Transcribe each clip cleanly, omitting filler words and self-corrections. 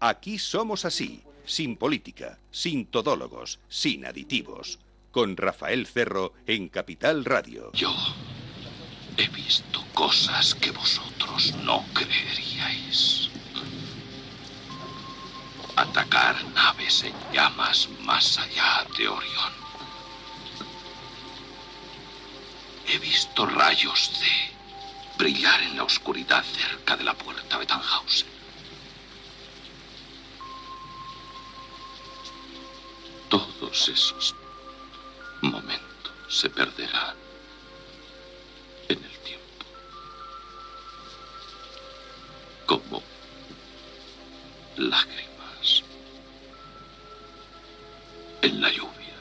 Aquí somos así, sin política, sin todólogos, sin aditivos. Con Rafael Cerro en Capital Radio. Yo he visto cosas que vosotros no creeríais. Atacar naves en llamas más allá de Orión. He visto rayos de brillar en la oscuridad cerca de la puerta de Tannhausen. Todos esos momentos se perderán en el tiempo. Como lágrimas en la lluvia.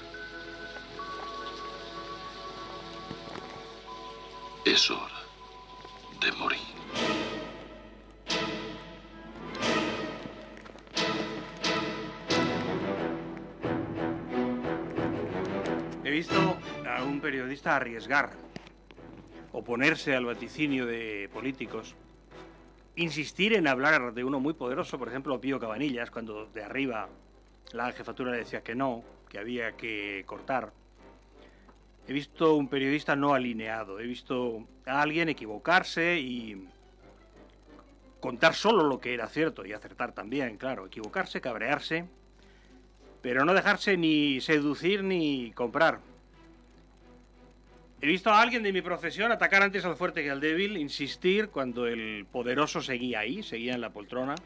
Es hora de morir. He visto a un periodista arriesgar, oponerse al vaticinio de políticos, insistir en hablar de uno muy poderoso, por ejemplo, Pío Cabanillas, cuando de arriba la jefatura le decía que no, que había que cortar. He visto un periodista no alineado, he visto a alguien equivocarse y contar solo lo que era cierto y acertar también, claro, equivocarse, cabrearse, pero no dejarse ni seducir ni comprar. He visto a alguien de mi profesión atacar antes al fuerte que al débil, insistir cuando el poderoso seguía ahí, seguía en la poltrona.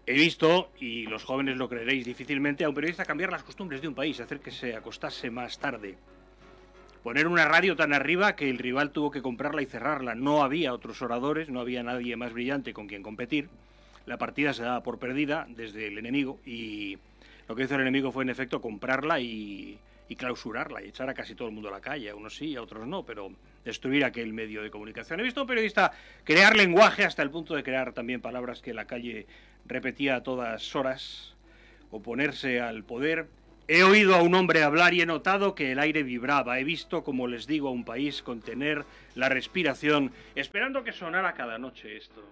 He visto, y los jóvenes lo creeréis difícilmente, a un periodista cambiar las costumbres de un país, hacer que se acostase más tarde. Poner una radio tan arriba que el rival tuvo que comprarla y cerrarla. No había otros oradores, no había nadie más brillante con quien competir. La partida se daba por perdida desde el enemigo y lo que hizo el enemigo fue en efecto comprarla y clausurarla y echar a casi todo el mundo a la calle. A unos sí, a otros no, pero destruir aquel medio de comunicación. He visto a un periodista crear lenguaje hasta el punto de crear también palabras que la calle repetía a todas horas, oponerse al poder. He oído a un hombre hablar y he notado que el aire vibraba. He visto, como les digo, a un país contener la respiración, esperando que sonara cada noche esto.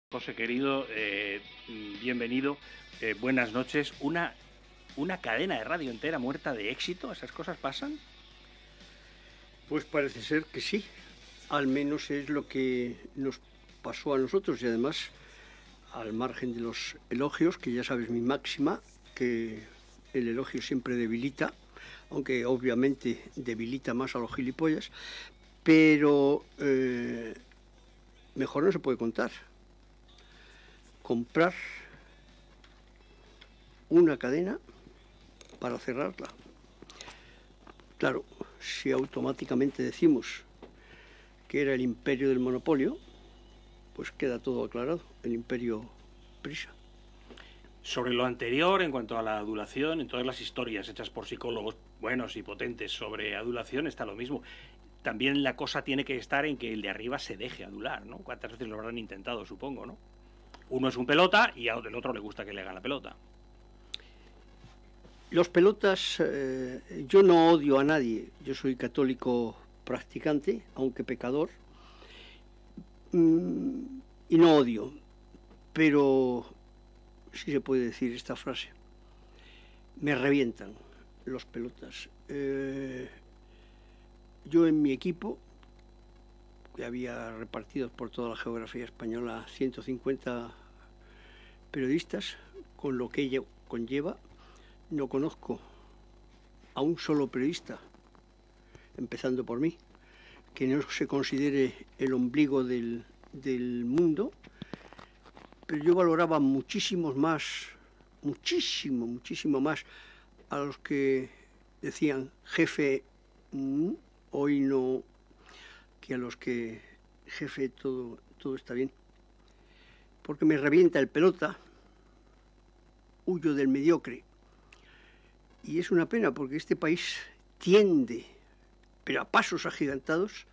José querido, bienvenido, buenas noches. Una cadena de radio entera muerta de éxito, ¿esas cosas pasan? Pues parece ser que sí, al menos es lo que nos pasó a nosotros y además, al margen de los elogios, que ya sabes mi máxima, que el elogio siempre debilita, aunque obviamente debilita más a los gilipollas, pero mejor no se puede contar. Comprar una cadena para cerrarla. Claro, si automáticamente decimos que era el imperio del monopolio, pues queda todo aclarado, el imperio Prisa. Sobre lo anterior, en cuanto a la adulación, en todas las historias hechas por psicólogos buenos y potentes sobre adulación está lo mismo. También la cosa tiene que estar en que el de arriba se deje adular, ¿no? ¿Cuántas veces lo habrán intentado, supongo, no? Uno es un pelota y al otro le gusta que le hagan la pelota. Los pelotas, yo no odio a nadie, yo soy católico practicante, aunque pecador, y no odio, pero sí se puede decir esta frase, me revientan los pelotas. Yo en mi equipo, que había repartidos por toda la geografía española 150 periodistas, con lo que ello conlleva, no conozco a un solo periodista, empezando por mí, que no se considere el ombligo del mundo, pero yo valoraba muchísimo más a los que decían jefe, hoy no, que a los que jefe todo está bien. Porque me revienta el pelota, huyo del mediocre. Y es una pena porque este país tiende, pero a pasos agigantados,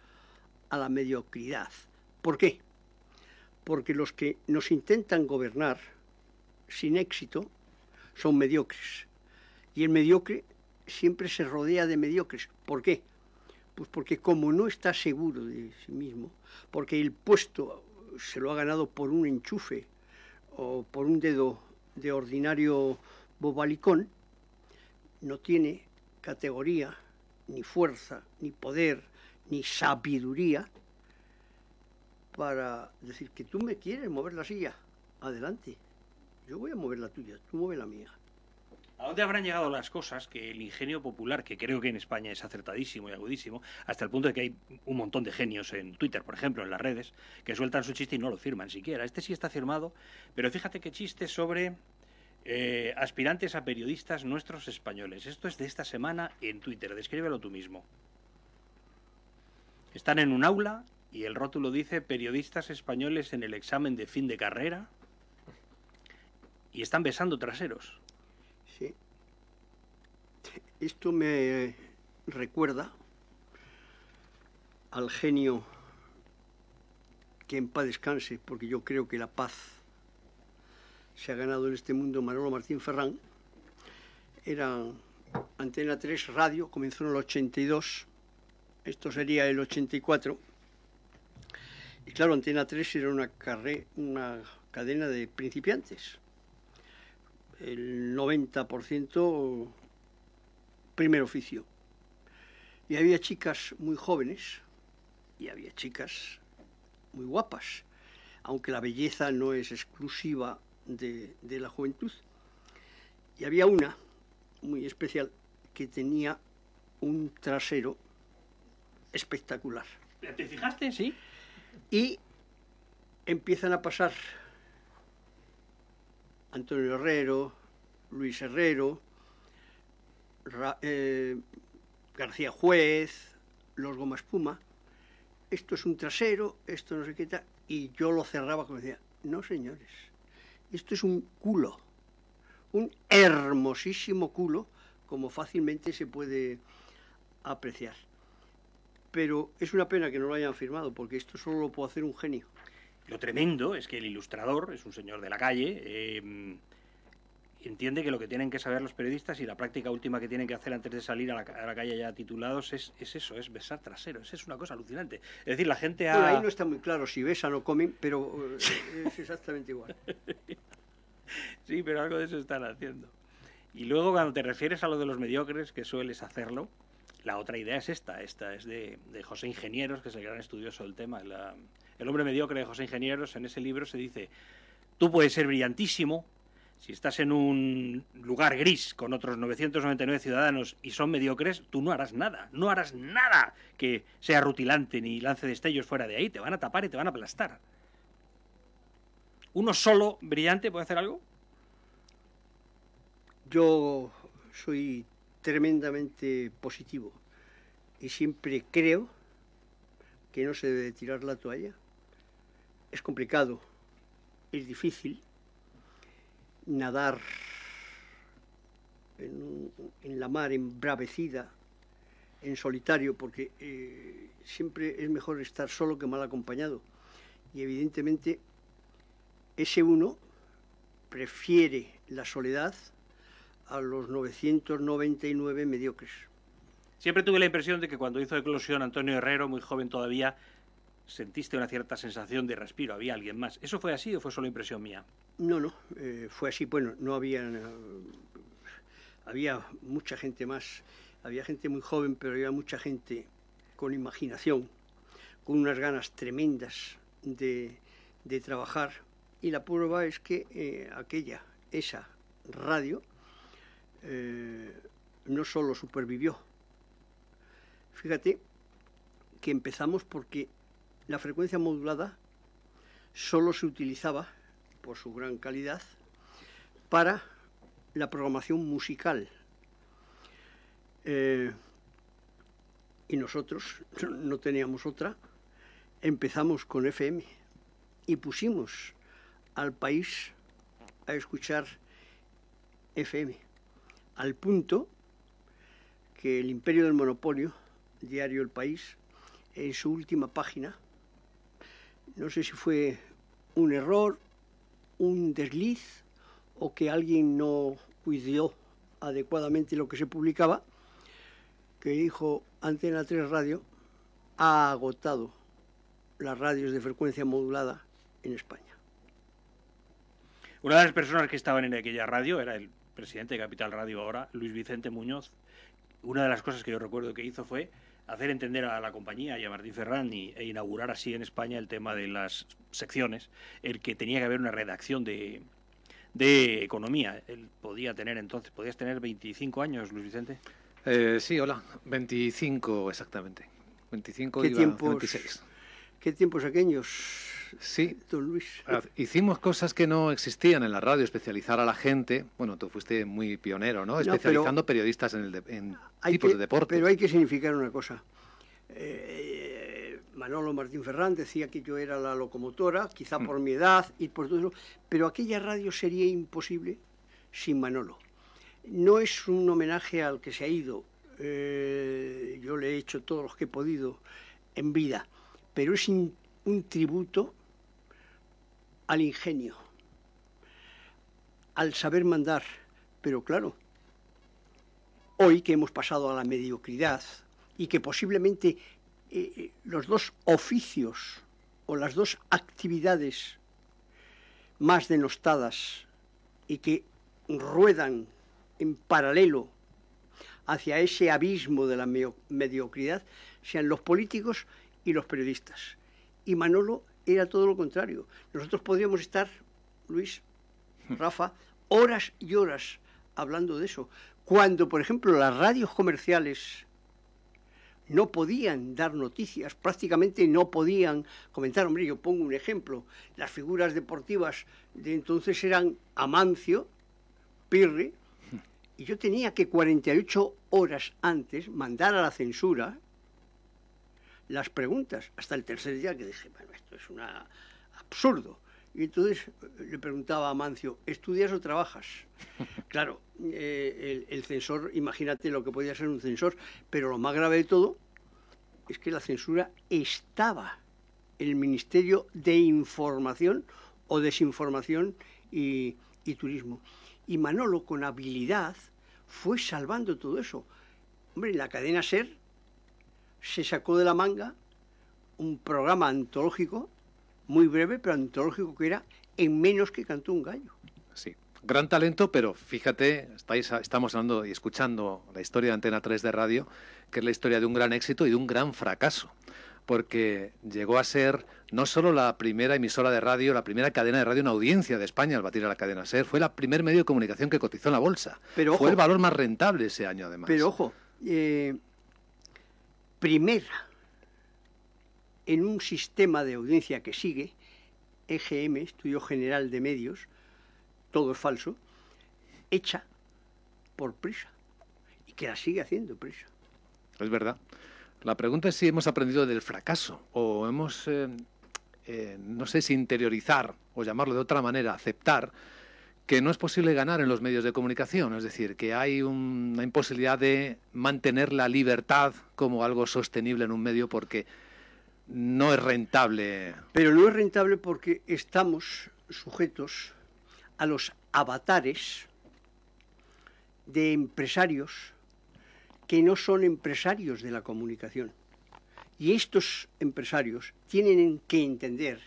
a la mediocridad. ¿Por qué? Porque los que nos intentan gobernar sin éxito son mediocres. Y el mediocre siempre se rodea de mediocres. ¿Por qué? Pues porque como no está seguro de sí mismo, porque el puesto se lo ha ganado por un enchufe o por un dedo de ordinario bobalicón, no tiene categoría, ni fuerza, ni poder, ni sabiduría para decir que tú me quieres mover la silla, adelante, yo voy a mover la tuya, tú mueve la mía. ¿A dónde habrán llegado las cosas que el ingenio popular, que creo que en España es acertadísimo y agudísimo, hasta el punto de que hay un montón de genios en Twitter, por ejemplo, en las redes, que sueltan su chiste y no lo firman siquiera? Este sí está firmado, pero fíjate qué chiste sobre aspirantes a periodistas nuestros españoles. Esto es de esta semana en Twitter, descríbelo tú mismo. Están en un aula y el rótulo dice periodistas españoles en el examen de fin de carrera y están besando traseros. Sí. Esto me recuerda al genio, que en paz descanse, porque yo creo que la paz se ha ganado en este mundo, Manolo Martín Ferrán. Era Antena 3 Radio, comenzó en el 82, esto sería el 84. Y claro, Antena 3 era una cadena de principiantes. El 90% primer oficio. Y había chicas muy jóvenes y había chicas muy guapas, aunque la belleza no es exclusiva de la juventud. Y había una muy especial que tenía un trasero espectacular. ¿Te fijaste? Sí. Y empiezan a pasar Antonio Herrero, Luis Herrero, García Juez, los Goma Espuma. Esto es un trasero, esto no sé qué tal. Y yo lo cerraba como decía, no señores, esto es un culo, un hermosísimo culo, como fácilmente se puede apreciar. Pero es una pena que no lo hayan firmado, porque esto solo lo puede hacer un genio. Lo tremendo es que el ilustrador es un señor de la calle, entiende que lo que tienen que saber los periodistas y la práctica última que tienen que hacer antes de salir a la calle ya titulados es eso, es besar traseros. Es una cosa alucinante. Es decir, la gente ha... Bueno, ahí no está muy claro si besan o comen, pero es exactamente igual. Sí, pero algo de eso están haciendo. Y luego cuando te refieres a lo de los mediocres, que sueles hacerlo, la otra idea es esta es de José Ingenieros, que es el gran estudioso del tema. El hombre mediocre de José Ingenieros, en ese libro se dice, tú puedes ser brillantísimo, si estás en un lugar gris con otros 999 ciudadanos y son mediocres, tú no harás nada que sea rutilante ni lance destellos fuera de ahí, te van a tapar y te van a aplastar. ¿Uno solo brillante puede hacer algo? Yo soy tremendamente positivo y siempre creo que no se debe tirar la toalla. Es complicado, es difícil nadar en la mar embravecida, en solitario, porque siempre es mejor estar solo que mal acompañado. Y evidentemente ese uno prefiere la soledad a los 999 mediocres. Siempre tuve la impresión de que cuando hizo eclosión Antonio Herrero, muy joven todavía, sentiste una cierta sensación de respiro, había alguien más. ¿Eso fue así o fue solo impresión mía? No, fue así. Bueno, no había... había mucha gente más. Había gente muy joven, pero había mucha gente con imaginación, con unas ganas tremendas de trabajar. Y la prueba es que esa radio, no solo supervivió. Fíjate que empezamos porque la frecuencia modulada solo se utilizaba, por su gran calidad, para la programación musical. Y nosotros no teníamos otra. Empezamos con FM y pusimos al país a escuchar FM, al punto que el imperio del monopolio, diario El País, en su última página, no sé si fue un error, un desliz o que alguien no cuidó adecuadamente lo que se publicaba, que dijo: Antena 3 Radio ha agotado las radios de frecuencia modulada en España. Una de las personas que estaban en aquella radio era el presidente de Capital Radio ahora, Luis Vicente Muñoz. Una de las cosas que yo recuerdo que hizo fue hacer entender a la compañía y a Martín Ferrán e inaugurar así en España el tema de las secciones, el que tenía que haber una redacción de economía. Él podías tener 25 años, Luis Vicente. Sí, hola, 25 exactamente. 25 ¿Qué iba tiempos, 26. ¿Qué tiempos aquellos, sí, don Luis? Hicimos cosas que no existían en la radio, especializar a la gente. Bueno, tú fuiste muy pionero, ¿no? Especializando periodistas en tipos de deporte. Pero hay que significar una cosa. Manolo Martín Ferrán decía que yo era la locomotora, quizá por mi edad y por todo eso, pero aquella radio sería imposible sin Manolo. No es un homenaje al que se ha ido, yo le he hecho todos los que he podido en vida, pero es un tributo al ingenio, al saber mandar. Pero claro, hoy que hemos pasado a la mediocridad y que posiblemente los dos oficios o las dos actividades más denostadas y que ruedan en paralelo hacia ese abismo de la mediocridad sean los políticos y los periodistas. Y Manolo era todo lo contrario. Nosotros podríamos estar, Luis, Rafa, horas y horas hablando de eso. Cuando, por ejemplo, las radios comerciales no podían dar noticias, prácticamente no podían comentar. Hombre, yo pongo un ejemplo. Las figuras deportivas de entonces eran Amancio, Pirri, y yo tenía que 48 horas antes mandar a la censura las preguntas, hasta el tercer día que dije, bueno, esto es un absurdo. Y entonces le preguntaba a Amancio, ¿estudias o trabajas? Claro, el censor, imagínate lo que podía ser un censor, pero lo más grave de todo es que la censura estaba en el Ministerio de Información o Desinformación y Turismo. Y Manolo, con habilidad, fue salvando todo eso. Hombre, en la cadena SER se sacó de la manga un programa antológico, muy breve, pero antológico, que era En menos que cantó un gallo. Sí, gran talento, pero fíjate, estamos hablando y escuchando la historia de Antena 3 de radio, que es la historia de un gran éxito y de un gran fracaso, porque llegó a ser no solo la primera emisora de radio, la primera cadena de radio en audiencia de España al batir a la cadena SER, fue el primer medio de comunicación que cotizó en la bolsa. Pero, ojo, fue el valor más rentable ese año, además. Pero ojo, primera en un sistema de audiencia que sigue, EGM, Estudio General de Medios, todo es falso, hecha por Prisa, y que la sigue haciendo Prisa. Es verdad. La pregunta es si hemos aprendido del fracaso o hemos, no sé si interiorizar o llamarlo de otra manera, aceptar que no es posible ganar en los medios de comunicación, es decir, que hay una imposibilidad de mantener la libertad como algo sostenible en un medio porque no es rentable. Pero no es rentable porque estamos sujetos a los avatares de empresarios que no son empresarios de la comunicación. Y estos empresarios tienen que entender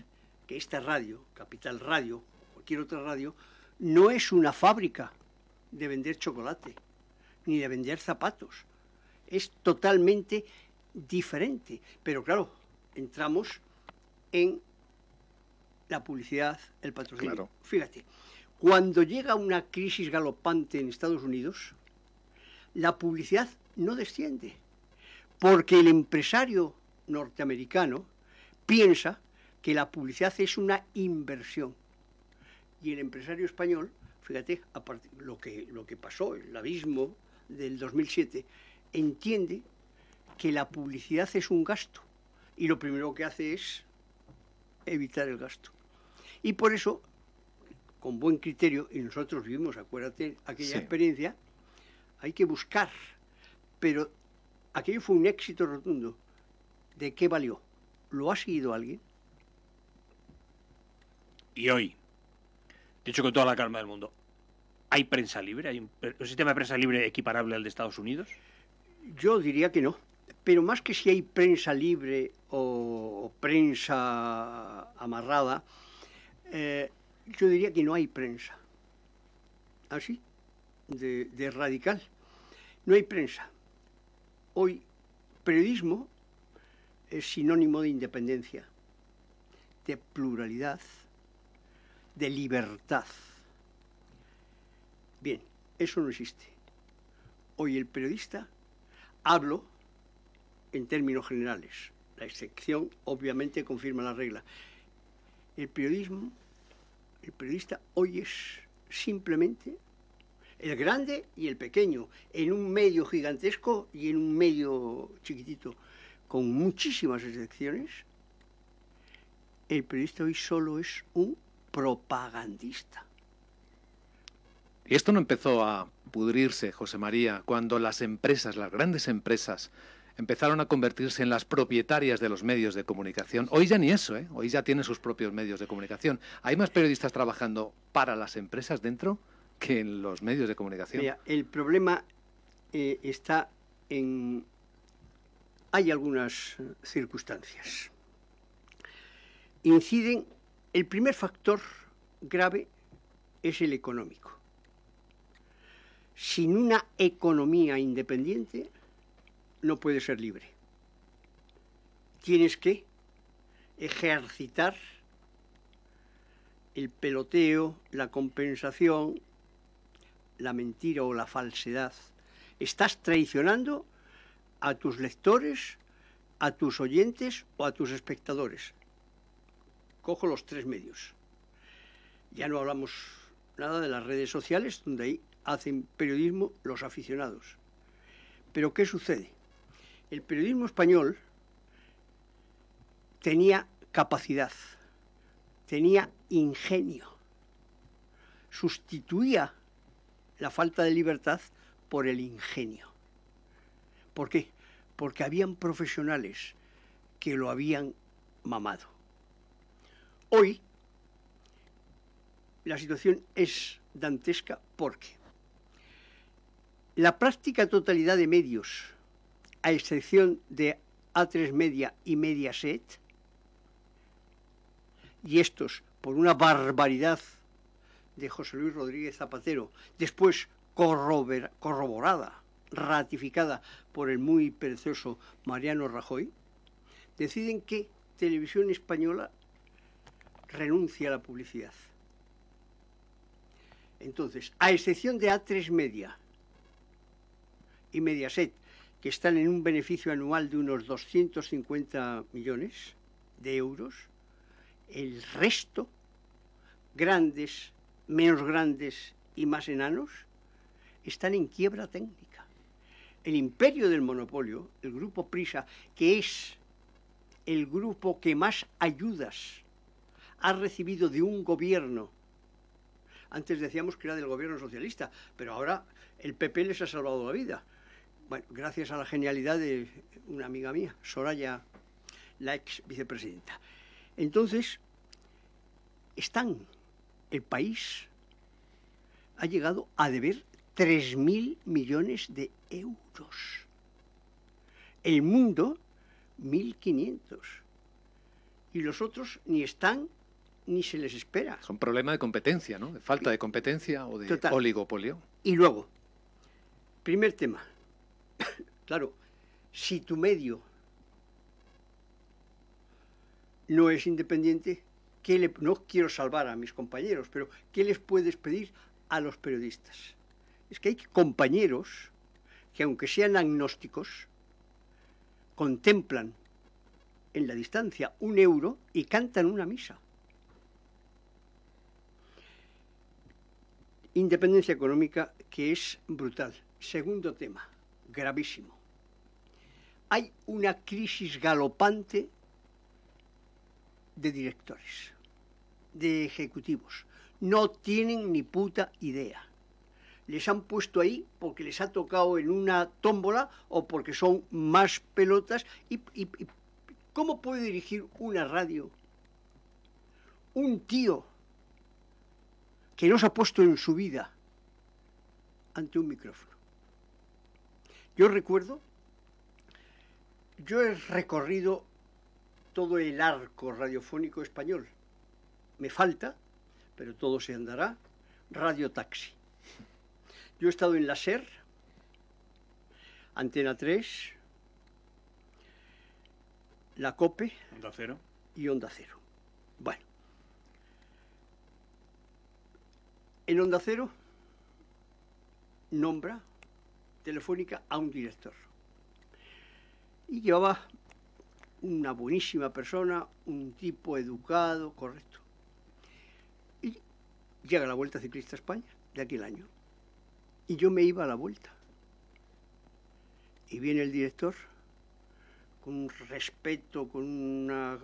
que esta radio, Capital Radio, cualquier otra radio, no es una fábrica de vender chocolate, ni de vender zapatos. Es totalmente diferente. Pero claro, entramos en la publicidad, el patrocinio. Claro. Fíjate, cuando llega una crisis galopante en Estados Unidos, la publicidad no desciende, porque el empresario norteamericano piensa que la publicidad es una inversión. Y el empresario español, fíjate, lo que pasó, el abismo del 2007, entiende que la publicidad es un gasto. Y lo primero que hace es evitar el gasto. Y por eso, con buen criterio, y nosotros vivimos, acuérdate, aquella experiencia, hay que buscar. Pero aquello fue un éxito rotundo. ¿De qué valió? ¿Lo ha seguido alguien? Y hoy, dicho con toda la calma del mundo, ¿hay prensa libre? ¿Hay un sistema de prensa libre equiparable al de Estados Unidos? Yo diría que no. Pero más que si hay prensa libre o prensa amarrada, yo diría que no hay prensa. Así, de radical. No hay prensa. Hoy, periodismo es sinónimo de independencia, de pluralidad, de libertad. Bien, eso no existe. Hoy el periodista, hablo en términos generales, la excepción obviamente confirma la regla. El periodista hoy es simplemente el grande y el pequeño, en un medio gigantesco y en un medio chiquitito, con muchísimas excepciones. El periodista hoy solo es un propagandista. Y esto no empezó a pudrirse, José María, cuando las empresas, las grandes empresas, empezaron a convertirse en las propietarias de los medios de comunicación. Hoy ya ni eso, ¿eh? Hoy ya tienen sus propios medios de comunicación. Hay más periodistas trabajando para las empresas dentro que en los medios de comunicación. Mira, el problema está en... Hay algunas circunstancias. Inciden... El primer factor grave es el económico. Sin una economía independiente no puedes ser libre. Tienes que ejercitar el peloteo, la compensación, la mentira o la falsedad. Estás traicionando a tus lectores, a tus oyentes o a tus espectadores. Cojo los tres medios. Ya no hablamos nada de las redes sociales, donde ahí hacen periodismo los aficionados. Pero ¿qué sucede? El periodismo español tenía capacidad, tenía ingenio, sustituía la falta de libertad por el ingenio. ¿Por qué? Porque habían profesionales que lo habían mamado. Hoy la situación es dantesca porque la práctica totalidad de medios, a excepción de A3 Media y Mediaset, y estos por una barbaridad de José Luis Rodríguez Zapatero, después corroborada, ratificada por el muy perezoso Mariano Rajoy, deciden que Televisión Española renuncia a la publicidad. Entonces, a excepción de A3 Media y Mediaset, que están en un beneficio anual de unos 250 millones de euros, el resto, grandes, menos grandes y más enanos, están en quiebra técnica. El imperio del monopolio, el grupo Prisa, que es el grupo que más ayudas ha recibido de un gobierno. Antes decíamos que era del gobierno socialista, pero ahora el PP les ha salvado la vida. Bueno, gracias a la genialidad de una amiga mía, Soraya, la ex vicepresidenta. Entonces, el país ha llegado a deber 3.000 millones de euros. El mundo, 1.500. Y los otros ni están ni se les espera. Es un problema de competencia, ¿no? De falta de competencia o de Total. Oligopolio. Y luego, primer tema. Claro, si tu medio no es independiente, no quiero salvar a mis compañeros, pero ¿qué les puedes pedir a los periodistas? Es que hay compañeros que, aunque sean agnósticos, contemplan en la distancia un euro y cantan una misa. Independencia económica que es brutal. Segundo tema, gravísimo. Hay una crisis galopante de directores, de ejecutivos. No tienen ni puta idea. Les han puesto ahí porque les ha tocado en una tómbola o porque son más pelotas y ¿Cómo puede dirigir una radio un tío que no se ha puesto en su vida ante un micrófono? Yo recuerdo, yo he recorrido todo el arco radiofónico español. Me falta, pero todo se andará, Radio Taxi. Yo he estado en la SER, Antena 3, la COPE Onda Cero. y Onda Cero. Bueno, en Onda Cero nombra Telefónica a un director. Y llevaba una buenísima persona, un tipo educado, correcto. Y llega la Vuelta Ciclista a España de aquel año. Y yo me iba a la Vuelta. Y viene el director con un respeto, con una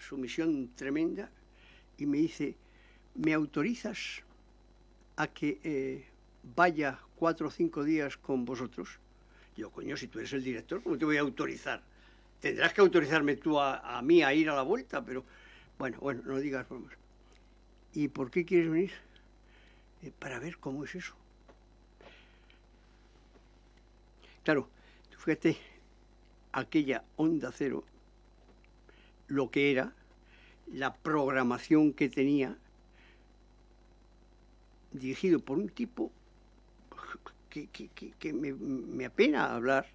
sumisión tremenda, y me dice, ¿me autorizas a que vaya 4 o 5 días con vosotros? Yo, coño, si tú eres el director, ¿cómo te voy a autorizar? Tendrás que autorizarme tú a mí a ir a la Vuelta, pero bueno, no digas bromas. ¿Y por qué quieres venir? Para ver cómo es eso. Claro, tú fíjate, aquella Onda Cero, lo que era, la programación que tenía, dirigido por un tipo que me apena hablar,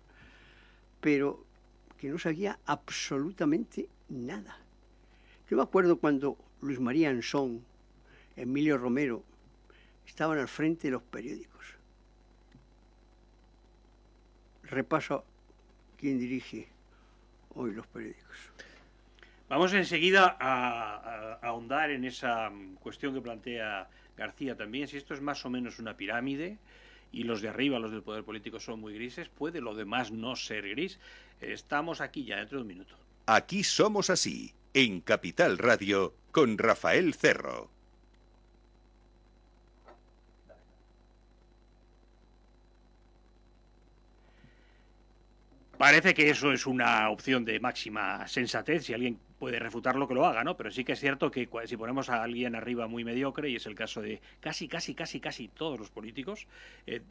pero que no sabía absolutamente nada. Yo me acuerdo cuando Luis María Ansón, Emilio Romero, estaban al frente de los periódicos. Repaso quién dirige hoy los periódicos. Vamos enseguida a ahondar en esa cuestión que plantea García también, si esto es más o menos una pirámide y los de arriba, los del poder político, son muy grises, ¿puede lo demás no ser gris? Estamos aquí ya dentro de un minuto. Aquí somos así, en Capital Radio, con Rafael Cerro. Parece que eso es una opción de máxima sensatez, si alguien puede refutarlo que lo haga, ¿no? Pero sí que es cierto que si ponemos a alguien arriba muy mediocre, y es el caso de casi todos los políticos,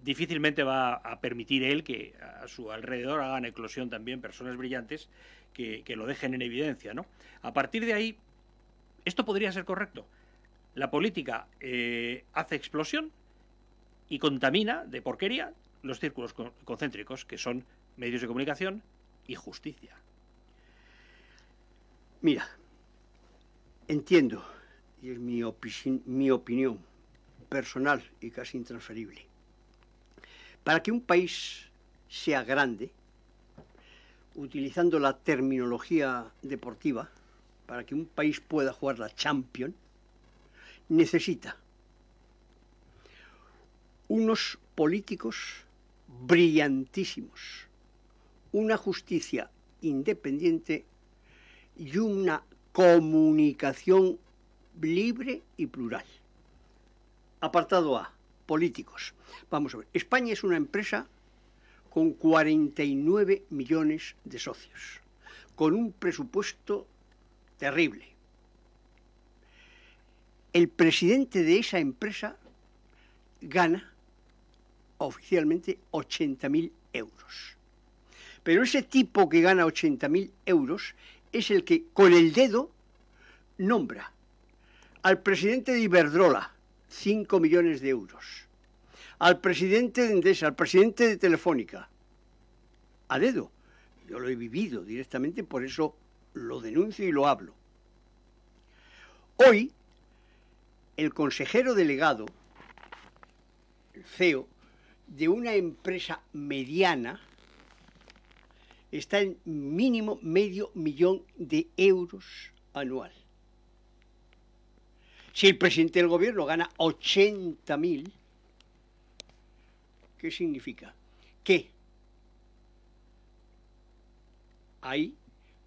difícilmente va a permitir él que a su alrededor hagan eclosión también personas brillantes que lo dejen en evidencia, ¿no? A partir de ahí, esto podría ser correcto. La política hace explosión y contamina de porquería los círculos concéntricos, que son medios de comunicación y justicia. Mira, entiendo, y es mi opinión personal y casi intransferible, para que un país sea grande, utilizando la terminología deportiva, para que un país pueda jugar la Champions, necesita unos políticos brillantísimos, una justicia independiente y una comunicación libre y plural. Apartado A, políticos. Vamos a ver, España es una empresa con 49 millones de socios, con un presupuesto terrible. El presidente de esa empresa gana oficialmente 80.000 euros. Pero ese tipo que gana 80.000 euros es el que con el dedo nombra al presidente de Iberdrola, 5 millones de euros, al presidente de Endesa, al presidente de Telefónica, a dedo. Yo lo he vivido directamente, por eso lo denuncio y lo hablo. Hoy, el consejero delegado, el CEO, de una empresa mediana, está en mínimo $500.000 de euros anual. Si el presidente del gobierno gana 80.000, ¿qué significa? Que ahí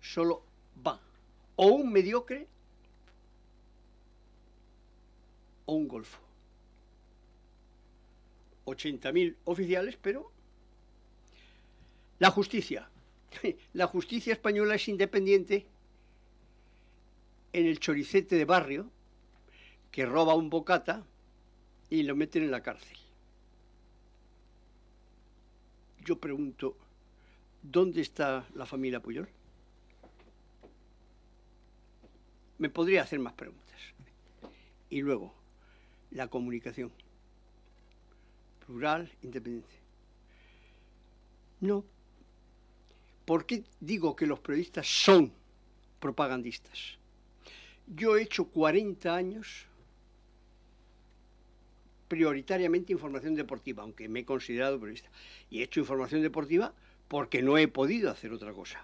solo va o un mediocre o un golfo. 80.000 oficiales, pero la justicia española es independiente en el choricete de barrio que roba un bocata y lo meten en la cárcel. Yo pregunto, ¿dónde está la familia Pujol? Me podría hacer más preguntas. Y luego, la comunicación. Plural, independiente. No. ¿Por qué digo que los periodistas son propagandistas? Yo he hecho 40 años prioritariamente información deportiva, aunque me he considerado periodista. Y he hecho información deportiva porque no he podido hacer otra cosa.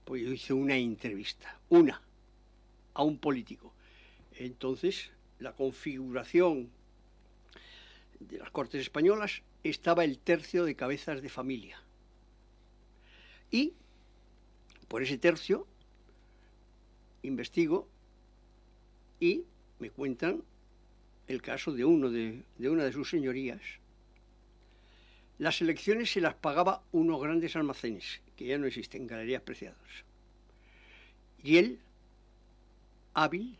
Pues yo hice una entrevista, a un político. Entonces, la configuración de las Cortes Españolas estaba el tercio de cabezas de familia. Y por ese tercio investigo y me cuentan el caso de una de sus señorías. Las elecciones se las pagaba unos grandes almacenes, que ya no existen, Galerías Preciados. Y él, hábil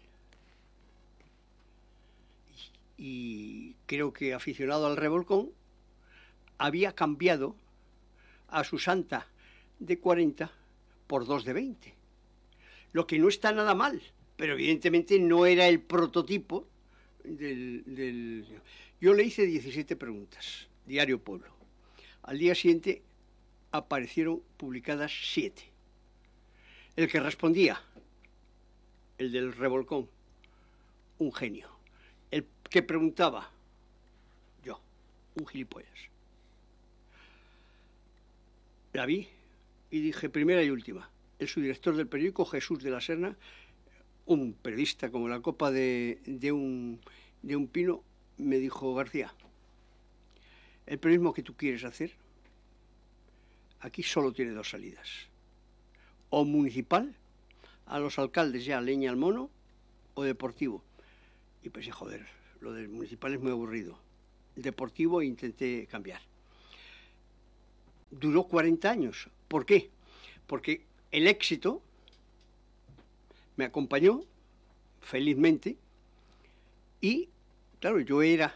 y creo que aficionado al revolcón, había cambiado a su santa de 40 por 2 de 20. Lo que no está nada mal, pero evidentemente no era el prototipo del... Yo le hice 17 preguntas, Diario Pueblo. Al día siguiente aparecieron publicadas 7. El que respondía, el del revolcón, un genio. El que preguntaba, yo, un gilipollas. La vi y dije, primera y última. El subdirector del periódico, Jesús de la Serna, un periodista como la copa de un pino, me dijo, García, el periodismo que tú quieres hacer, aquí solo tiene 2 salidas. O municipal, a los alcaldes ya leña al mono, o deportivo. Y pensé, joder, lo del municipal es muy aburrido. El deportivo intenté cambiar. Duró 40 años. ¿Por qué? Porque el éxito me acompañó felizmente y, claro, yo era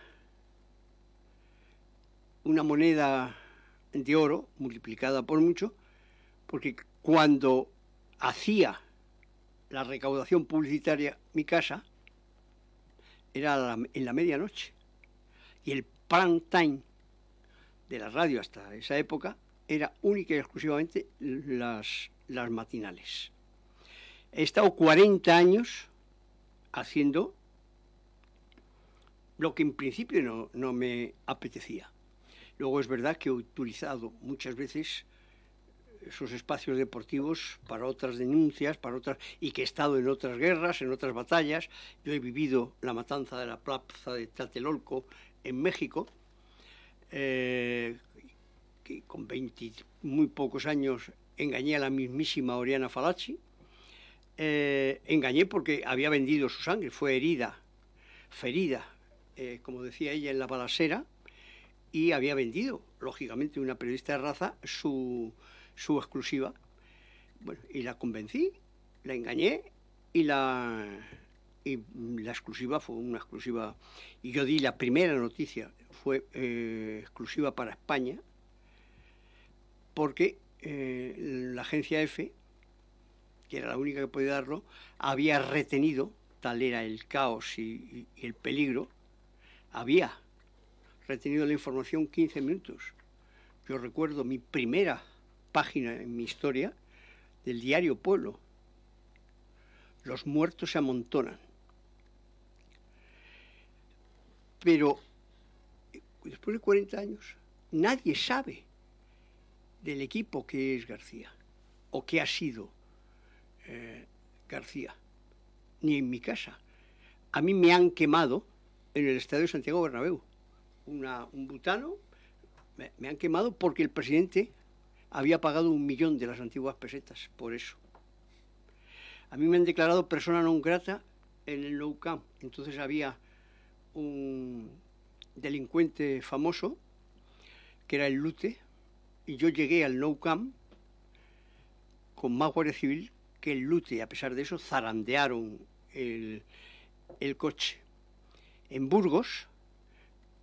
una moneda de oro multiplicada por mucho, porque cuando hacía la recaudación publicitaria mi casa era en la medianoche y el prime time de la radio hasta esa época era única y exclusivamente las matinales. He estado 40 años haciendo lo que en principio no me apetecía. Luego es verdad que he utilizado muchas veces esos espacios deportivos para otras denuncias, y que he estado en otras guerras, en otras batallas. Yo he vivido la matanza de la plaza de Tlatelolco en México, que con 20 muy pocos años engañé a la mismísima Oriana Fallaci. Engañé porque había vendido su sangre, fue ferida, como decía ella, en la balacera, y había vendido, lógicamente, una periodista de raza, su exclusiva. Bueno, y la convencí, la engañé, y la exclusiva fue una exclusiva, y yo di la primera noticia, fue exclusiva para España, porque la agencia EFE, que era la única que podía darlo, había retenido, tal era el caos y el peligro, había retenido la información 15 minutos. Yo recuerdo mi primera página en mi historia del diario Pueblo. Los muertos se amontonan. Pero después de 40 años, nadie sabe del equipo que es García o que ha sido García, ni en mi casa. A mí me han quemado en el estadio de Santiago Bernabéu. Un butano, me han quemado porque el presidente había pagado 1 millón de las antiguas pesetas, por eso. A mí me han declarado persona non grata en el Nou Camp. Entonces había un delincuente famoso, que era el Lute, y yo llegué al Nou Camp con más Guardia Civil que el Lute, y a pesar de eso, zarandearon el coche. En Burgos,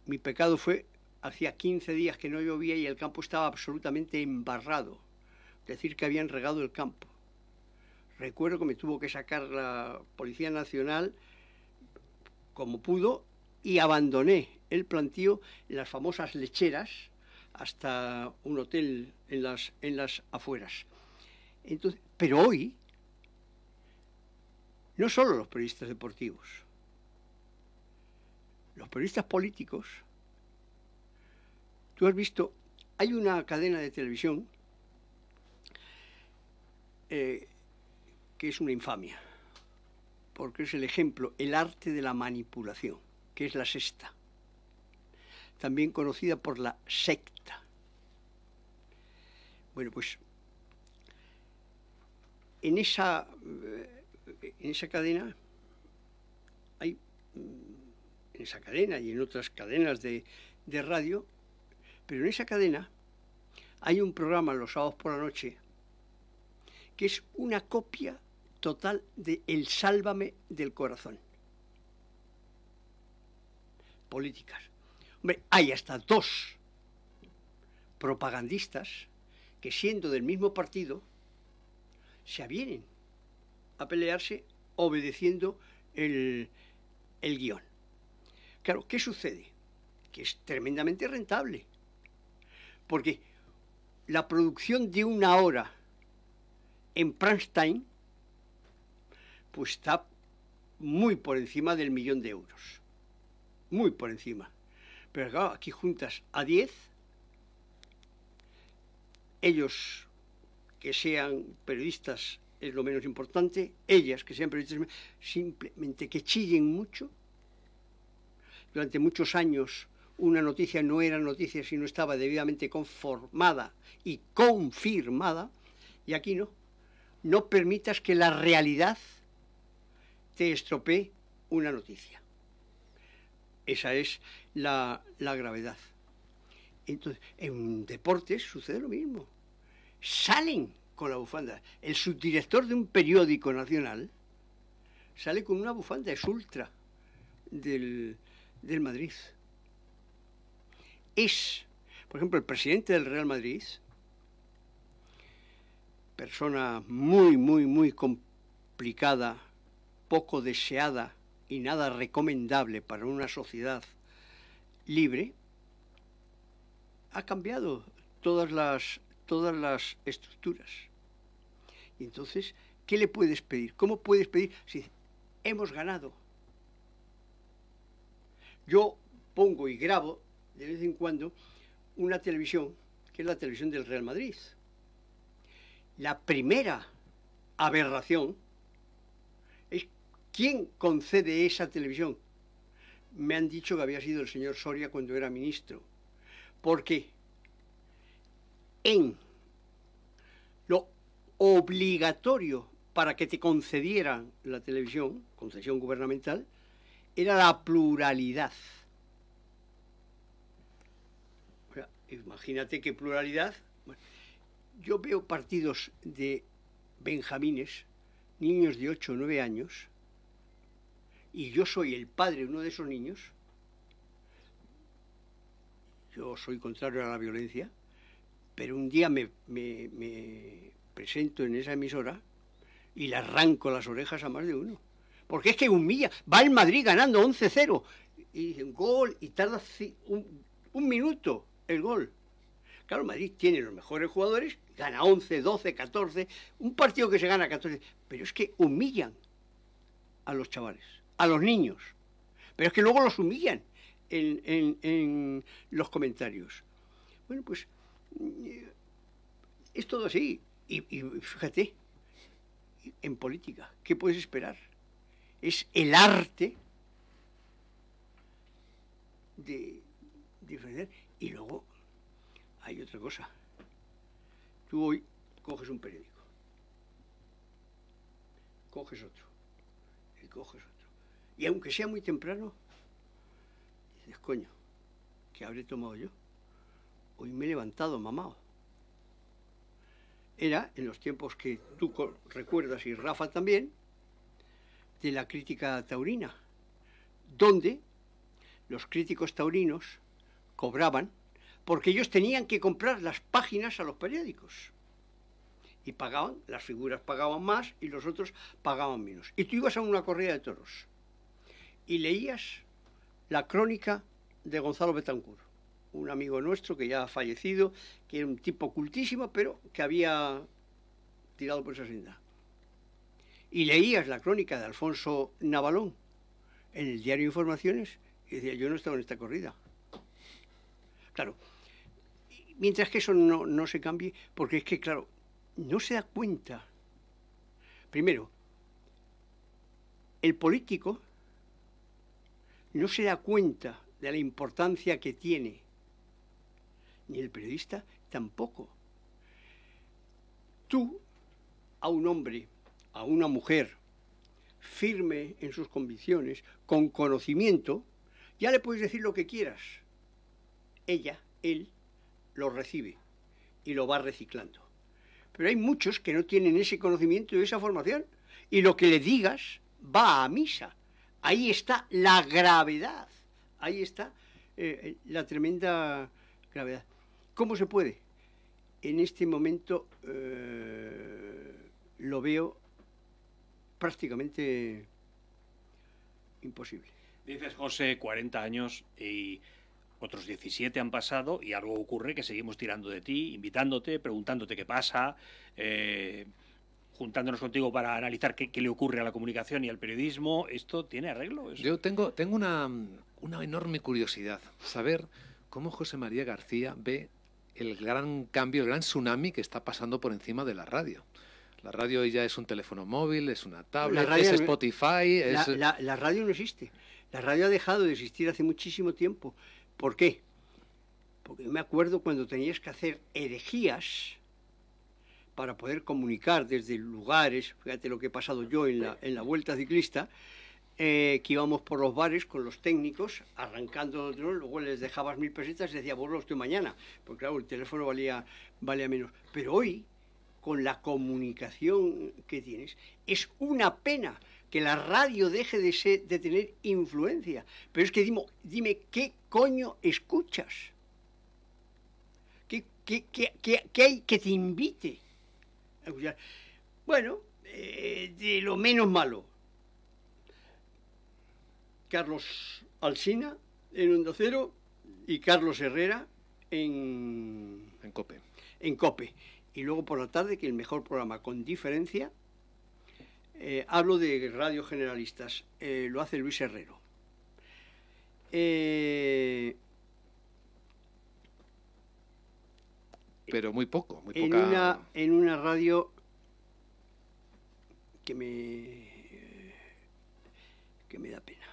mi pecado fue, hacía 15 días que no llovía y el campo estaba absolutamente embarrado, es decir, que habían regado el campo. Recuerdo que me tuvo que sacar la Policía Nacional como pudo y abandoné el plantío en las famosas lecheras hasta un hotel en las afueras. Entonces, pero hoy, no solo los periodistas deportivos, los periodistas políticos, tú has visto, hay una cadena de televisión que es una infamia, porque es el ejemplo, el arte de la manipulación, que es La Sexta, también conocida por La Secta. Bueno, pues en esa cadena hay, en esa cadena y en otras cadenas de radio, pero en esa cadena hay un programa los sábados por la noche que es una copia total de El Sálvame del Corazón. Políticas. Hombre, hay hasta 2 propagandistas que, siendo del mismo partido, se avienen a pelearse obedeciendo el guión. Claro, ¿qué sucede? Que es tremendamente rentable, porque la producción de 1 hora en prime time pues está muy por encima del 1.000.000 de euros, muy por encima. Pero claro, aquí juntas a 10, ellos que sean periodistas es lo menos importante, ellas que sean periodistas simplemente que chillen mucho. Durante muchos años una noticia no era noticia si no estaba debidamente conformada y confirmada, y aquí no. No permitas que la realidad te estropee una noticia. Esa es la gravedad. Entonces, en deportes sucede lo mismo. Salen con la bufanda. El subdirector de un periódico nacional sale con una bufanda, es ultra del Madrid. Es, por ejemplo, el presidente del Real Madrid, persona muy, muy, muy complicada, poco deseada y nada recomendable para una sociedad libre, ha cambiado todas las estructuras. Y entonces, ¿qué le puedes pedir? ¿Cómo puedes pedir si hemos ganado? Yo pongo y grabo de vez en cuando una televisión, que es la televisión del Real Madrid. La primera aberración es quién concede esa televisión. Me han dicho que había sido el señor Soria cuando era ministro, porque en lo obligatorio para que te concedieran la televisión, concesión gubernamental, era la pluralidad. O sea, imagínate qué pluralidad. Bueno, yo veo partidos de benjamines, niños de 8 o 9 años, y yo soy el padre de uno de esos niños. Yo soy contrario a la violencia, pero un día me presento en esa emisora y le arranco las orejas a más de uno. Porque es que humilla. Va el Madrid ganando 11-0 y dicen gol y tarda un minuto el gol. Claro, Madrid tiene los mejores jugadores, gana 11, 12, 14, un partido que se gana 14, pero es que humillan a los chavales, a los niños, pero es que luego los humillan en los comentarios. Bueno, pues es todo así. Y fíjate, en política, ¿qué puedes esperar? Es el arte de diferenciar. Y luego hay otra cosa. Tú hoy coges un periódico, coges otro, y coges otro. Y aunque sea muy temprano, dices, coño, ¿qué habré tomado yo? Hoy me he levantado mamado. era, en los tiempos que tú recuerdas y Rafa también, de la crítica taurina, donde los críticos taurinos cobraban porque ellos tenían que comprar las páginas a los periódicos y pagaban, las figuras pagaban más y los otros pagaban menos. Y tú ibas a una corrida de toros y leías la crónica de Gonzalo Betancourt, un amigo nuestro que ya ha fallecido, que era un tipo cultísimo, pero que había tirado por esa senda. Y leías la crónica de Alfonso Navalón en el diario Informaciones y decía, yo no estaba en esta corrida. Claro, mientras que eso no se cambie, porque es que, claro, no se da cuenta. Primero, el político no se da cuenta de la importancia que tiene, ni el periodista tampoco. Tú, a un hombre, a una mujer, firme en sus convicciones, con conocimiento, ya le puedes decir lo que quieras. Ella, él, lo recibe y lo va reciclando. Pero hay muchos que no tienen ese conocimiento y esa formación, y lo que le digas va a misa. Ahí está la gravedad, ahí está la tremenda gravedad. ¿Cómo se puede? En este momento lo veo prácticamente imposible. Dices, José, 40 años y otros 17 han pasado y algo ocurre que seguimos tirando de ti, invitándote, preguntándote qué pasa, juntándonos contigo para analizar qué le ocurre a la comunicación y al periodismo. ¿Esto tiene arreglo? Yo tengo una enorme curiosidad, saber cómo José María García ve el gran cambio, el gran tsunami que está pasando por encima de la radio. La radio ya es un teléfono móvil, es una tablet, es Spotify... La radio no existe. La radio ha dejado de existir hace muchísimo tiempo. ¿Por qué? Porque yo me acuerdo cuando tenías que hacer herejías para poder comunicar desde lugares, fíjate lo que he pasado yo en la Vuelta Ciclista, que íbamos por los bares con los técnicos, arrancando, ¿no? Luego les dejabas 1000 pesetas y decía, vuelvo usted mañana, porque claro, el teléfono valía menos. Pero hoy, con la comunicación que tienes, es una pena que la radio deje de tener influencia. Pero es que dime ¿qué coño escuchas? ¿Qué hay que te invite a escuchar? Bueno, de lo menos malo, Carlos Alsina en Onda Cero y Carlos Herrera en COPE. En COPE. Y luego por la tarde, que el mejor programa con diferencia, hablo de radio generalistas, lo hace Luis Herrero. Pero muy poca. En una radio que me da pena.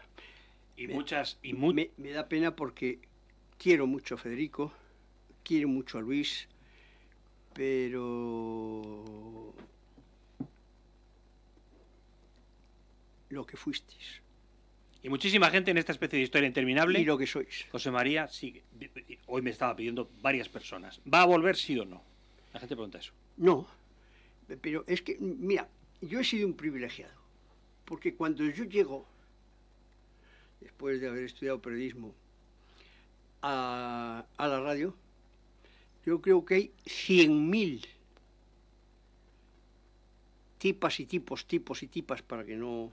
Me da pena porque quiero mucho a Federico, quiero mucho a Luis, pero lo que fuisteis. Y muchísima gente en esta especie de historia interminable. Y lo que sois. José María, sigue. Hoy me estaba pidiendo varias personas. ¿Va a volver sí o no? La gente pregunta eso. No, pero es que, mira, yo he sido un privilegiado. Porque cuando yo llego, después de haber estudiado periodismo, a la radio, yo creo que hay 100.000 tipas y tipos y tipas, para que no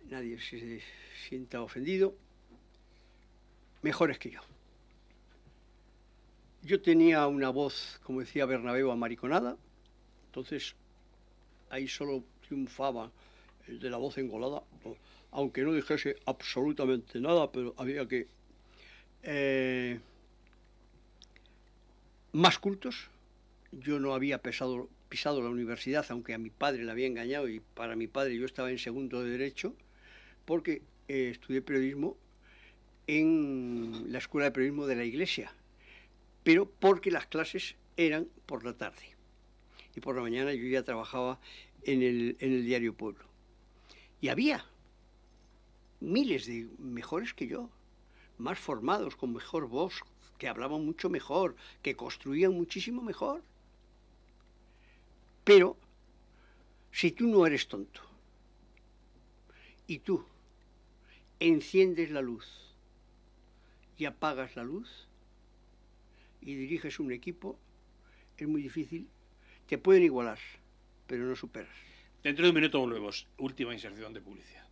nadie se sienta ofendido, mejores que yo. Yo tenía una voz, como decía Bernabéu, amariconada, entonces ahí solo triunfaba el de la voz engolada, aunque no dijese absolutamente nada, pero había que... más cultos. Yo no había pisado la universidad, aunque a mi padre le había engañado, y para mi padre yo estaba en segundo de Derecho, porque estudié periodismo en la Escuela de Periodismo de la Iglesia, pero porque las clases eran por la tarde. Y por la mañana yo ya trabajaba en el diario Pueblo. Y había miles de mejores que yo, más formados, con mejor voz, que hablaban mucho mejor, que construían muchísimo mejor. Pero si tú no eres tonto y tú enciendes la luz y apagas la luz y diriges un equipo, es muy difícil. Te pueden igualar, pero no superas. Dentro de un minuto volvemos. Última inserción de publicidad.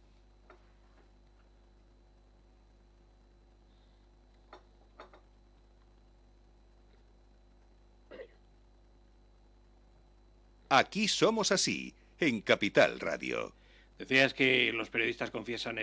Aquí somos así, en Capital Radio. Decías que los periodistas confiesan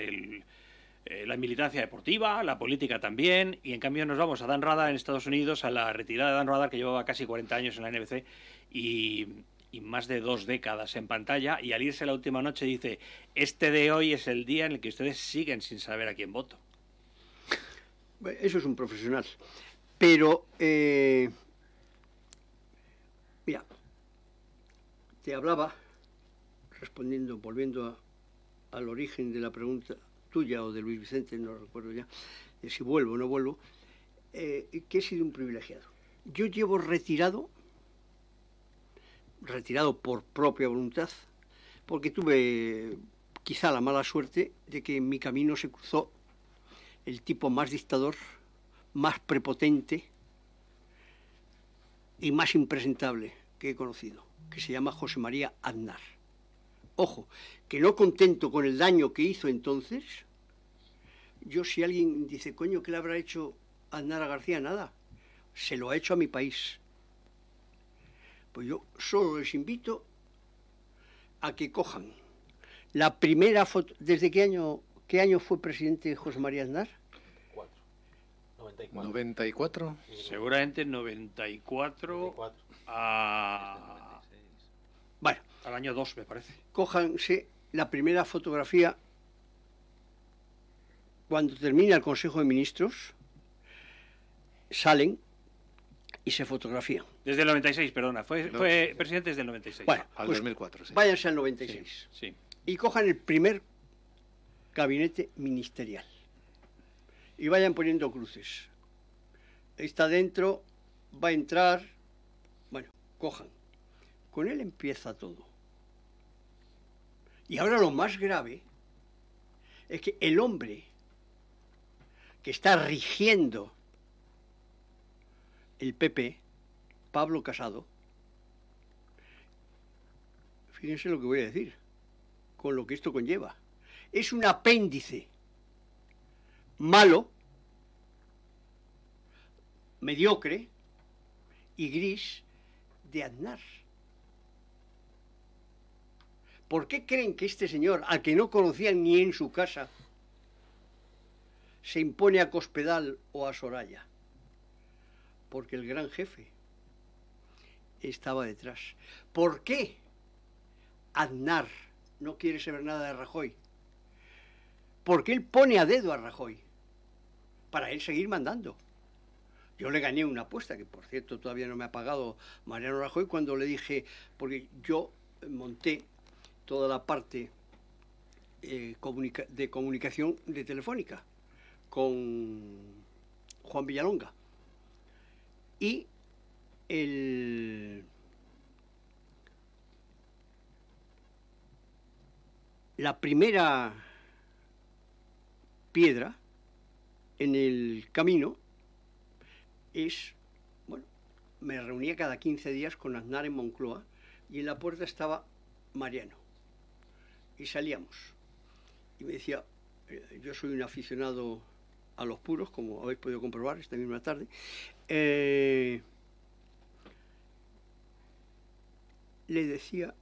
la militancia deportiva, la política también, y en cambio nos vamos a Dan Rather en Estados Unidos, a la retirada de Dan Rather, que llevaba casi 40 años en la NBC y más de 2 décadas en pantalla, y al irse la última noche dice: este de hoy es el día en el que ustedes siguen sin saber a quién voto. Eso es un profesional. Pero, mira, te hablaba, respondiendo, volviendo al origen de la pregunta tuya o de Luis Vicente, no recuerdo ya, de si vuelvo o no vuelvo, que he sido un privilegiado. Yo llevo retirado por propia voluntad, porque tuve quizá la mala suerte de que en mi camino se cruzó el tipo más dictador, más prepotente y más impresentable que he conocido, que se llama José María Aznar. Ojo, que no contento con el daño que hizo entonces, yo, si alguien dice, coño, ¿qué le habrá hecho Aznar a García? Nada, se lo ha hecho a mi país. Pues yo solo les invito a que cojan la primera foto. ¿Desde qué año fue presidente José María Aznar? 94. Seguramente 94 a... Bueno, al año 2, me parece. Cójanse la primera fotografía cuando termina el Consejo de Ministros, salen y se fotografían. Desde el 96, perdona, fue presidente desde el 96. Bueno, Al pues 2004, sí. Váyanse al 96. Sí. Y cojan el primer gabinete ministerial. Y vayan poniendo cruces. Está dentro, va a entrar. Bueno, cojan. Con él empieza todo. Y ahora lo más grave es que el hombre que está rigiendo el PP, Pablo Casado, fíjense lo que voy a decir, con lo que esto conlleva, es un apéndice malo, mediocre y gris de Aznar. ¿Por qué creen que este señor, al que no conocían ni en su casa, se impone a Cospedal o a Soraya? Porque el gran jefe estaba detrás. ¿Por qué Aznar no quiere saber nada de Rajoy? Porque él pone a dedo a Rajoy para él seguir mandando. Yo le gané una apuesta, que por cierto todavía no me ha pagado Mariano Rajoy, cuando le dije, porque yo monté toda la parte de comunicación de Telefónica con Juan Villalonga. Y la primera piedra en el camino es, bueno, me reunía cada 15 días con Aznar en Moncloa y en la puerta estaba Mariano. Y salíamos. Y me decía, yo soy un aficionado a los puros, como habéis podido comprobar esta misma tarde. Le decía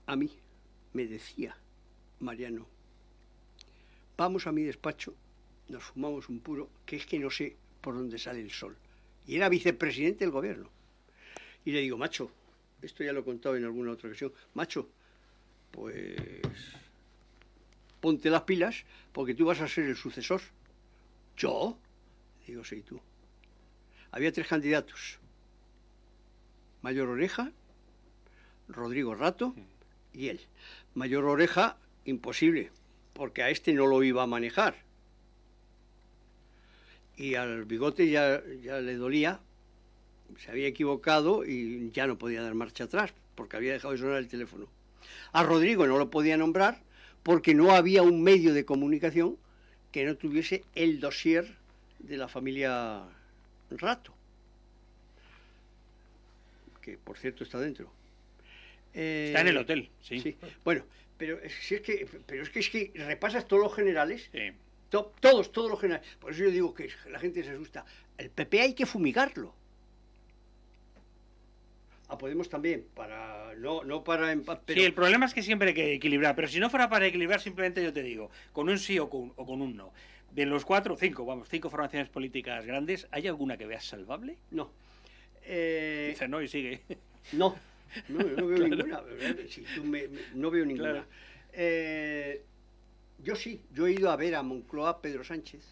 a mí, me decía Mariano, vamos a mi despacho, nos fumamos un puro, que es que no sé por dónde sale el sol. Y era vicepresidente del gobierno. Y le digo, macho, esto ya lo he contado en alguna otra ocasión, macho, pues ponte las pilas porque tú vas a ser el sucesor. ¿Yo? Digo, sí, tú. Había 3 candidatos. Mayor Oreja, Rodrigo Rato y él. Mayor Oreja, imposible, porque a este no lo iba a manejar. Y al Bigote ya le dolía, se había equivocado y ya no podía dar marcha atrás porque había dejado de sonar el teléfono. A Rodrigo no lo podía nombrar porque no había un medio de comunicación que no tuviese el dossier de la familia Rato, que por cierto está dentro. Está en el hotel, sí. Sí. Bueno, pero es que repasas todos los generales, Sí. todos los generales. Por eso yo digo que la gente se asusta. El PP hay que fumigarlo. A Podemos también, no para pero... Sí, el problema es que siempre hay que equilibrar, pero si no fuera para equilibrar, simplemente yo te digo, con un sí o con un no. De los 4 o 5 formaciones políticas grandes, ¿hay alguna que veas salvable? No. Dice no y sigue. No veo ninguna. Sí, no veo ninguna. Claro. Yo he ido a ver a Moncloa a Pedro Sánchez.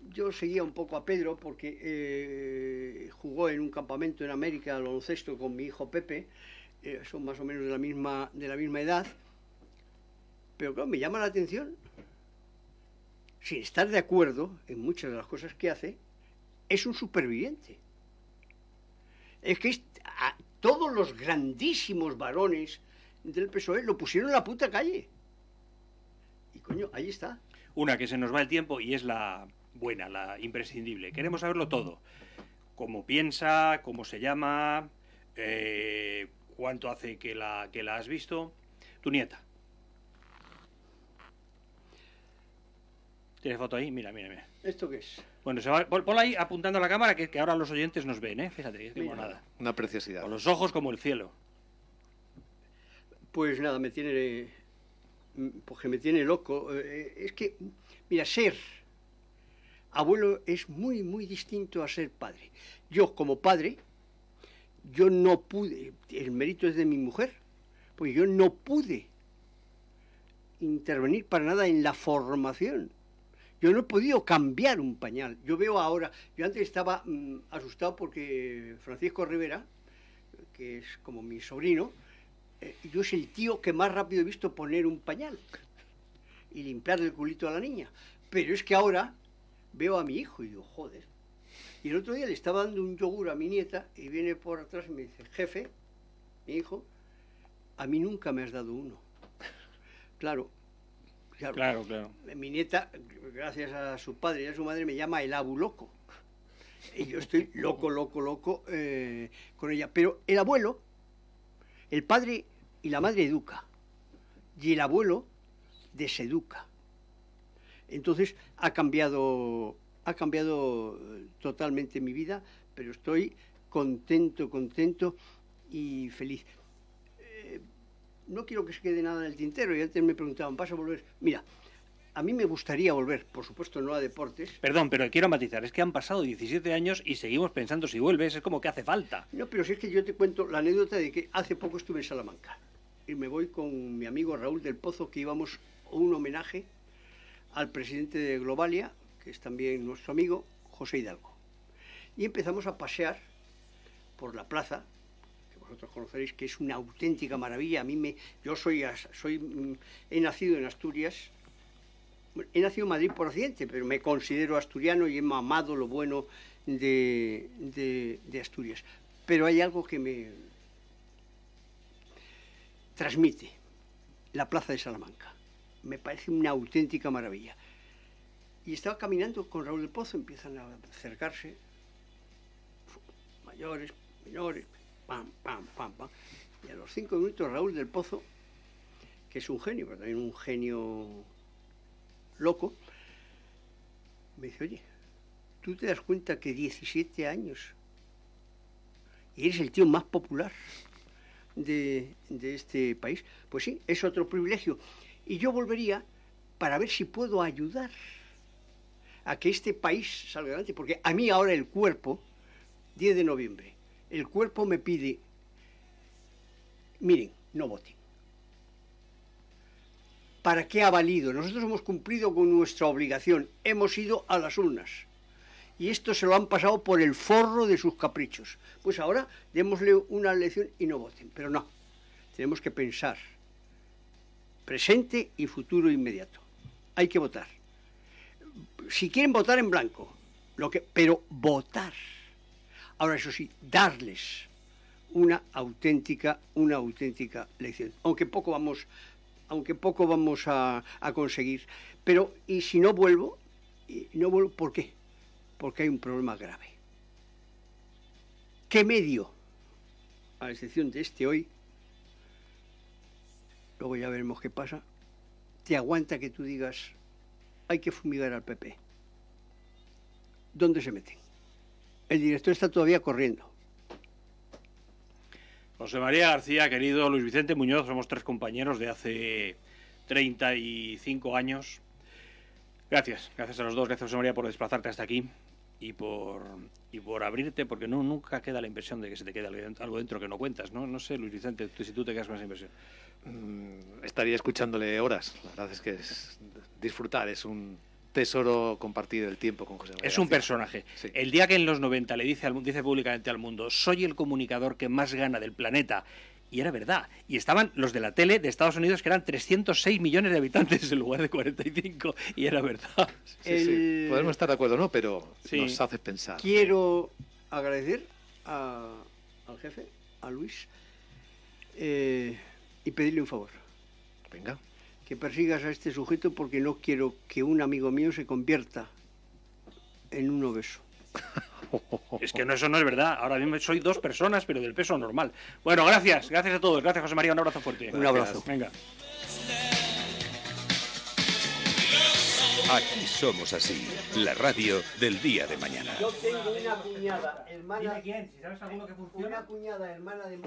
Yo seguía un poco a Pedro porque jugó en un campamento en América al baloncesto con mi hijo Pepe. Son más o menos de la misma edad. Pero claro, me llama la atención, sin estar de acuerdo en muchas de las cosas que hace, es un superviviente. Es que a todos los grandísimos varones del PSOE lo pusieron en la puta calle. Y coño, ahí está. Una, que se nos va el tiempo y es la buena, la imprescindible. Queremos saberlo todo. Cómo piensa, cómo se llama, cuánto hace que la has visto. Tu nieta. ¿Tienes foto ahí? Mira. ¿Esto qué es? Bueno, ponla ahí apuntando a la cámara que ahora los oyentes nos ven, ¿eh? Fíjate, es como nada. Una preciosidad. Con los ojos como el cielo. Pues nada, me tiene loco. Es que, mira, ser abuelo es muy, muy distinto a ser padre. Yo, como padre, yo no pude, el mérito es de mi mujer, porque yo no pude intervenir para nada en la formación. Yo no he podido cambiar un pañal. Yo veo ahora, yo antes estaba asustado porque Francisco Rivera, que es como mi sobrino, yo es el tío que más rápido he visto poner un pañal y limpiarle el culito a la niña. Pero es que ahora veo a mi hijo y digo, joder. Y el otro día le estaba dando un yogur a mi nieta y viene por atrás y me dice, jefe, mi hijo, a mí nunca me has dado uno. Claro. Mi nieta, gracias a su padre y a su madre, me llama el abu loco. Y yo estoy loco con ella. Pero el abuelo, el padre y la madre educa. Y el abuelo deseduca. Entonces ha cambiado totalmente mi vida, pero estoy contento y feliz. No quiero que se quede nada en el tintero, y antes me preguntaban, ¿vas a volver? Mira, a mí me gustaría volver, por supuesto no a deportes. Perdón, pero quiero matizar, es que han pasado 17 años y seguimos pensando si vuelves, es como que hace falta. No, pero si es que yo te cuento la anécdota de que hace poco estuve en Salamanca y me voy con mi amigo Raúl del Pozo, que íbamos a un homenaje al presidente de Globalia, que es también nuestro amigo, José Hidalgo. Y empezamos a pasear por la plaza, vosotros conoceréis, que es una auténtica maravilla. He nacido en Asturias, he nacido en Madrid por accidente, pero me considero asturiano y he mamado lo bueno de Asturias. Pero hay algo que me transmite la plaza de Salamanca. Me parece una auténtica maravilla. Y estaba caminando con Raúl del Pozo, empiezan a acercarse mayores, menores, pam. Y a los 5 minutos Raúl del Pozo, que es un genio, pero también un genio loco, me dice, oye, ¿tú te das cuenta que 17 años y eres el tío más popular de este país? Pues sí, es otro privilegio. Y yo volvería para ver si puedo ayudar a que este país salga adelante, porque a mí ahora el cuerpo, 10 de noviembre, el cuerpo me pide, miren, no voten. ¿Para qué ha valido? Nosotros hemos cumplido con nuestra obligación, hemos ido a las urnas. Y esto se lo han pasado por el forro de sus caprichos. Pues ahora démosle una lección y no voten. Pero no, tenemos que pensar presente y futuro inmediato. Hay que votar. Si quieren votar en blanco, pero votar. Ahora, eso sí, darles una auténtica lección. Aunque poco vamos a conseguir. Pero, ¿y si no vuelvo? ¿Por qué? Porque hay un problema grave. ¿Qué medio, a excepción de este hoy, luego ya veremos qué pasa, te aguanta que tú digas hay que fumigar al PP? ¿Dónde se meten? El director está todavía corriendo. José María García, querido Luis Vicente Muñoz, somos 3 compañeros de hace 35 años. Gracias a los dos, gracias José María por desplazarte hasta aquí y por abrirte, porque nunca queda la impresión de que se te queda algo dentro que no cuentas, ¿no? No sé, Luis Vicente, si tú te quedas con esa impresión. Estaría escuchándole horas. La verdad es que es disfrutar, es un tesoro compartir el tiempo con José María Es un García. personaje. Sí. El día que en los 90 le dice públicamente al mundo, soy el comunicador que más gana del planeta, y era verdad. Y estaban los de la tele de Estados Unidos, que eran 306 millones de habitantes en lugar de 45, y era verdad. Sí. Podemos estar de acuerdo, ¿no? Pero Sí. nos hace pensar. Quiero agradecer al jefe, a Luis, y pedirle un favor. Venga. Que persigas a este sujeto, porque no quiero que un amigo mío se convierta en un obeso. Es que eso no es verdad. Ahora mismo soy 2 personas, pero del peso normal. Bueno, gracias a todos. Gracias, José María. Un abrazo fuerte. Un abrazo. Venga. Aquí somos así, la radio del día de mañana. Yo tengo una cuñada, hermana... quién, si sabes alguno que funciona. Una cuñada, hermana de...